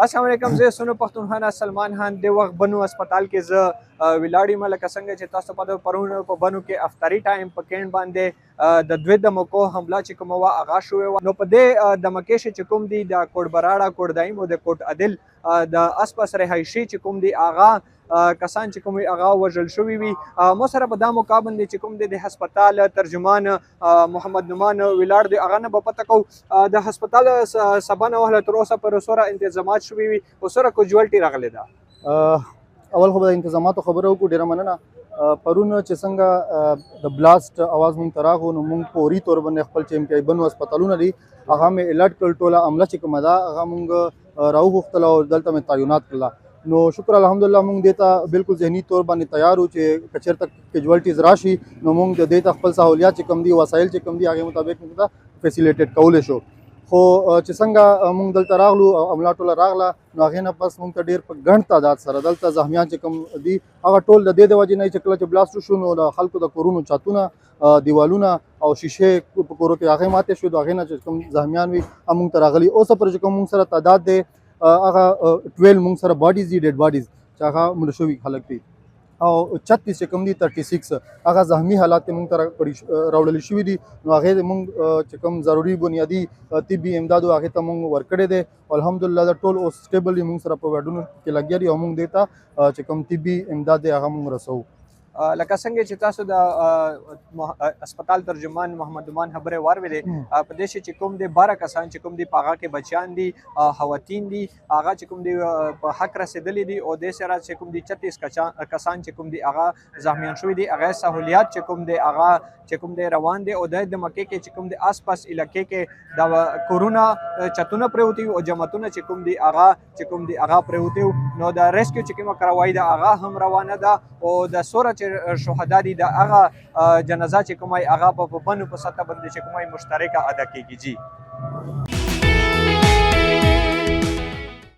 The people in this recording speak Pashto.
السلام علیکم، زه سونو پښتونخوا سلمان خان د وخت بنو هسپتال کې زه ولاړ یم. لکه څنګه چې تاسو پته پرون په بنو کې افطاري ټایم په کیڼ باندې د دوی دمکو حمله چې کومه وه هغه شوې وه. نو په دې دمکې چې کوم دي د کوټ براړه، کوټ دایم او د کوټ عدل د اسپس رهایشي چې کوم دي هغه کسان چې کوم هغه وژل شوي وي. مو سره په دا موقع باندې چې کوم دی د هسپتال ترجمان محمد نعمان ولاړ دی، هغه نه به پته کوو د هسپتال سبا نه وهله تر اوسه پورې څومره انتظامات شوي وي او څومره کوجوالټي راغلې ده. اول خو به د انتظاماتو خبره وکړو، ډېره مننه. پرون چې څنګه د بلاست اواز مونږ ته راغو نو مونږ فوري طور باندې خپل چې MTI بنو هسپتالونه دي هغه مې الرټ کړل، ټوله عمله چې کومه ده هغه مونږ راوغوښتله او دلته مې تعینات کړله. نو شکر الحمدلله مونږ دې ته بالکل ذهني طور باندې تیار وو چې که چېرته کیجوالټیز راشي نو مونږ د دې ته خپل سهولیات چې کوم دي، وسایل چې کوم دي هغې مطابق موږ ته فیسیلیټیټ کولی شو. خو چې څنګه مونږ دلته راغلو او عمله ټوله راغله نو هغې نه پس مونږ ته ډېر په ګڼ تعداد سره دلته زخمیان چې کوم دي هغه ټول د دې د وجې نه چې کله چې بلاست وشو نو د خلکو د کورونو چتونه، دیوالونه او شیشې په کورو کې هغې ماتې شوې، د هغې نه چې کوم زخمیان وي هغه مونږ ته راغلي. اوسه پورې چې کوم مونږ سره تعداد دی هغه 12 مونږ سره باډیز دي، ډیډ باډیز چې هغه مړه شوي خلک دي، او 36 چې کوم دي 36 هغه زخمي حالات مونږ ته راوړل شوي دي. نو هغې مونږ چې کوم ضروري بنیادي طبي امداد هغې ته مونږ ورکړی دی او الحمدلله دا ټول اوس سټیبل دي، مونږ سره په واډونو کې لګیا دي او مونږ دې ته چې کوم طبي امداد دی هغه مونږ رسوو. لکه څنګه چې تاسو د هسپتال ترجمان محمد نعمان خبرې واورېدې، په دې چې کوم دي 12 کسان چې کوم دي په هغه کې بچیان دي، خواتین دي، هغه چې کوم دي په حق رسېدلي دي او دې سره چې کوم دي 36 کسان چې کوم دي هغه زخمیان شوي دي. هغه سهولیات چې کوم دي هغه چې کوم دی روان دی او د مکې کې چې کوم دی آس پاس علاقې کې د کورونه چتونه پرېوتي او جماعتونه چې کوم دي هغه پرېوتي. نو د ریسکیو چې کومه کاروایي ده هغه هم روانه ده او د څومره چې شهدا دي د هغه جنازه چې کومه هغه په بنو په سطح باندې چې کومه مشترکه ادا کېږي.